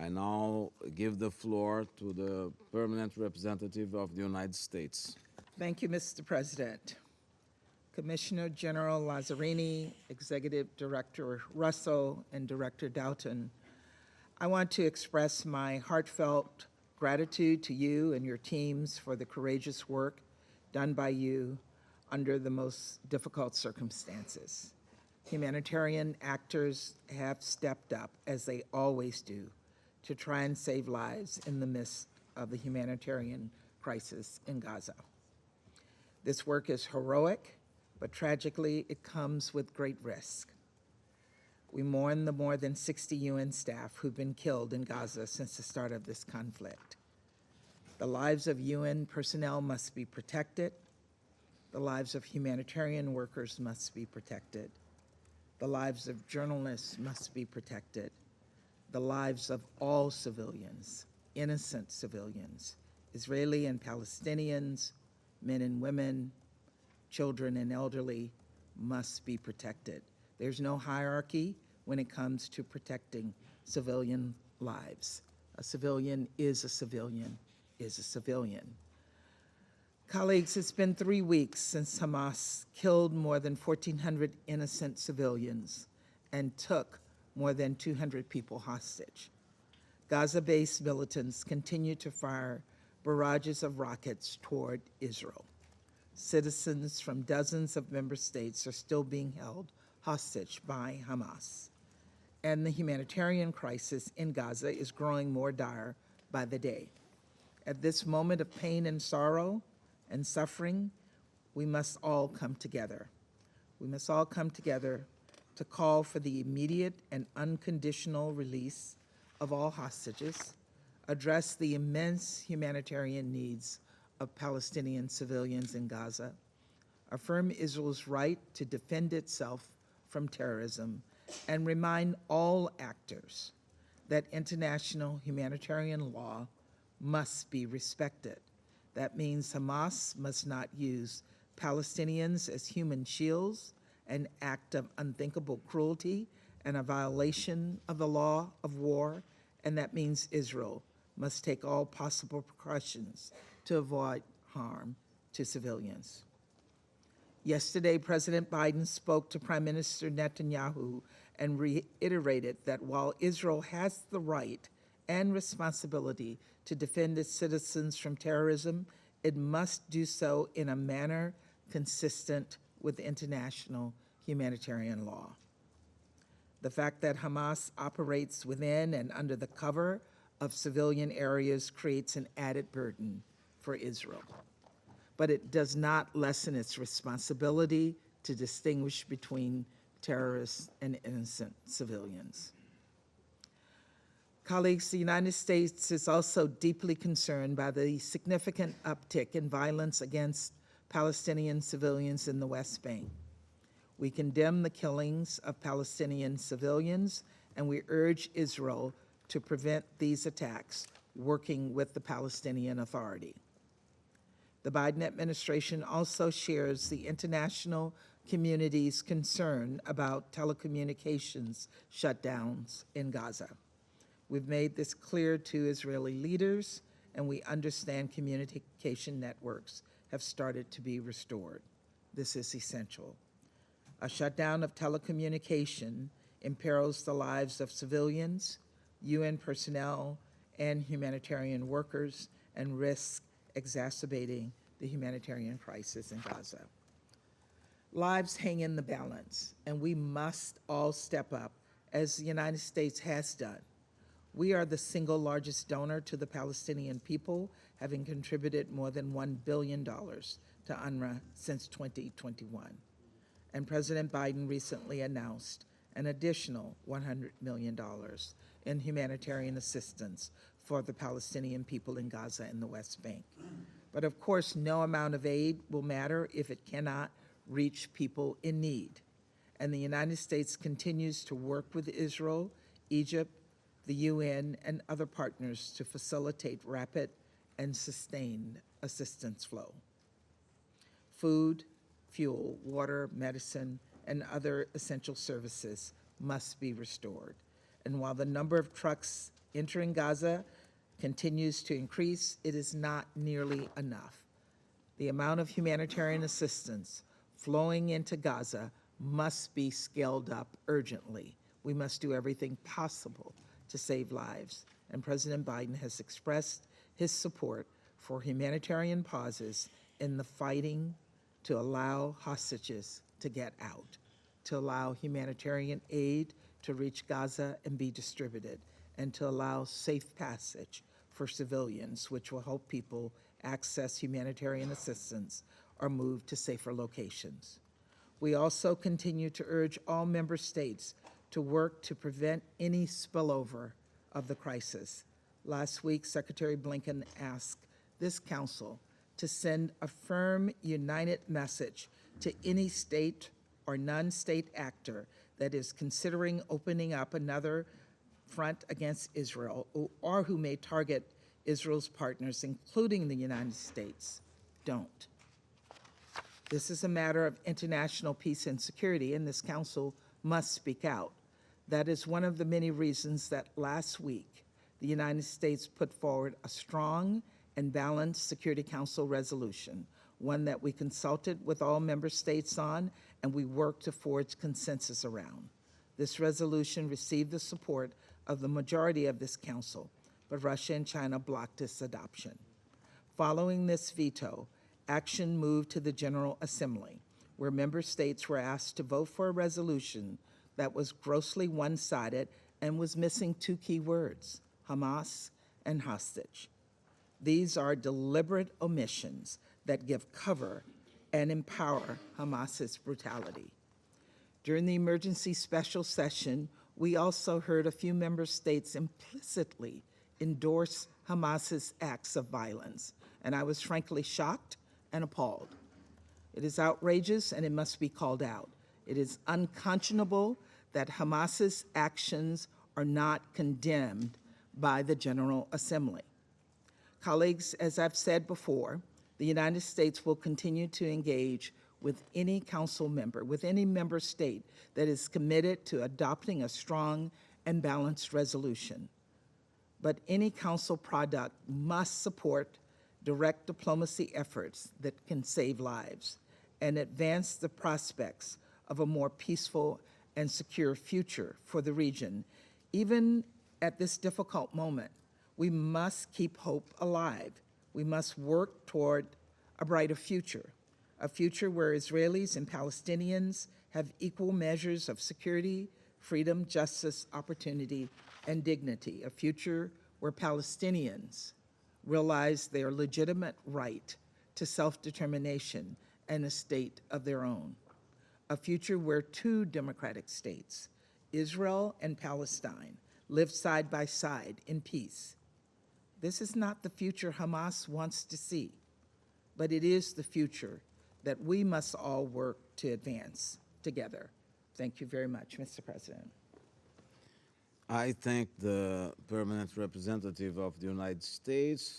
I now give the floor to the permanent representative of the United States. Thank you, Mr. President. Commissioner General Lazzarini, Executive Director Russell, and Director Doughton, I want to express my heartfelt gratitude to you and your teams for the courageous work done by you under the most difficult circumstances. Humanitarian actors have stepped up, as they always do, to try and save lives in the midst of the humanitarian crisis in Gaza. This work is heroic, but tragically, it comes with great risk. We mourn the more than 60 UN staff who've been killed in Gaza since the start of this conflict. The lives of UN personnel must be protected. The lives of humanitarian workers must be protected. The lives of journalists must be protected. The lives of all civilians, innocent civilians, Israeli and Palestinians, men and women, children and elderly, must be protected. There's no hierarchy when it comes to protecting civilian lives. A civilian is a civilian is a civilian. Colleagues, it's been 3 weeks since Hamas killed more than 1,400 innocent civilians and took more than 200 people hostage. Gaza-based militants continue to fire barrages of rockets toward Israel. Citizens from dozens of member states are still being held hostage by Hamas. And the humanitarian crisis in Gaza is growing more dire by the day. At this moment of pain and sorrow and suffering, we must all come together. We must all come together to call for the immediate and unconditional release of all hostages, address the immense humanitarian needs of Palestinian civilians in Gaza, affirm Israel's right to defend itself from terrorism, and remind all actors that international humanitarian law must be respected. That means Hamas must not use Palestinians as human shields, an act of unthinkable cruelty and a violation of the law of war, and that means Israel must take all possible precautions to avoid harm to civilians. Yesterday, President Biden spoke to Prime Minister Netanyahu and reiterated that while Israel has the right and responsibility to defend its citizens from terrorism, it must do so in a manner consistent with international humanitarian law. The fact that Hamas operates within and under the cover of civilian areas creates an added burden for Israel, but it does not lessen its responsibility to distinguish between terrorists and innocent civilians. Colleagues, the United States is also deeply concerned by the significant uptick in violence against Palestinian civilians in the West Bank. We condemn the killings of Palestinian civilians, and we urge Israel to prevent these attacks, working with the Palestinian Authority. The Biden administration also shares the international community's concern about telecommunications shutdowns in Gaza. We've made this clear to Israeli leaders, and we understand communication networks have started to be restored. This is essential. A shutdown of telecommunication imperils the lives of civilians, UN personnel, and humanitarian workers, and risks exacerbating the humanitarian crisis in Gaza. Lives hang in the balance, and we must all step up, as the United States has done. We are the single largest donor to the Palestinian people, having contributed more than $1 billion to UNRWA since 2021. And President Biden recently announced an additional $100 million in humanitarian assistance for the Palestinian people in Gaza and the West Bank. But of course, no amount of aid will matter if it cannot reach people in need. And the United States continues to work with Israel, Egypt, the UN, and other partners to facilitate rapid and sustained assistance flow. Food, fuel, water, medicine, and other essential services must be restored. And while the number of trucks entering Gaza continues to increase, it is not nearly enough. The amount of humanitarian assistance flowing into Gaza must be scaled up urgently. We must do everything possible to save lives. And President Biden has expressed his support for humanitarian pauses in the fighting to allow hostages to get out, to allow humanitarian aid to reach Gaza and be distributed, and to allow safe passage for civilians, which will help people access humanitarian assistance or move to safer locations. We also continue to urge all member states to work to prevent any spillover of the crisis. Last week, Secretary Blinken asked this council to send a firm, united message to any state or non-state actor that is considering opening up another front against Israel or who may target Israel's partners, including the United States. Don't. This is a matter of international peace and security, and this council must speak out. That is one of the many reasons that last week the United States put forward a strong and balanced Security Council resolution, one that we consulted with all member states on and we worked to forge consensus around. This resolution received the support of the majority of this council, but Russia and China blocked its adoption. Following this veto, action moved to the General Assembly, where member states were asked to vote for a resolution that was grossly one-sided and was missing two key words, Hamas and hostage. These are deliberate omissions that give cover and empower Hamas's brutality. During the emergency special session, we also heard a few member states implicitly endorse Hamas's acts of violence, and I was frankly shocked and appalled. It is outrageous and it must be called out. It is unconscionable that Hamas's actions are not condemned by the General Assembly. Colleagues, as I've said before, the United States will continue to engage with any council member, with any member state that is committed to adopting a strong and balanced resolution. But any council product must support direct diplomacy efforts that can save lives and advance the prospects of a more peaceful and secure future for the region. Even at this difficult moment, we must keep hope alive. We must work toward a brighter future, a future where Israelis and Palestinians have equal measures of security, freedom, justice, opportunity, and dignity, a future where Palestinians realize their legitimate right to self-determination and a state of their own, a future where two democratic states, Israel and Palestine, live side by side in peace. This is not the future Hamas wants to see, but it is the future that we must all work to advance together. Thank you very much, Mr. President. I thank the permanent representative of the United States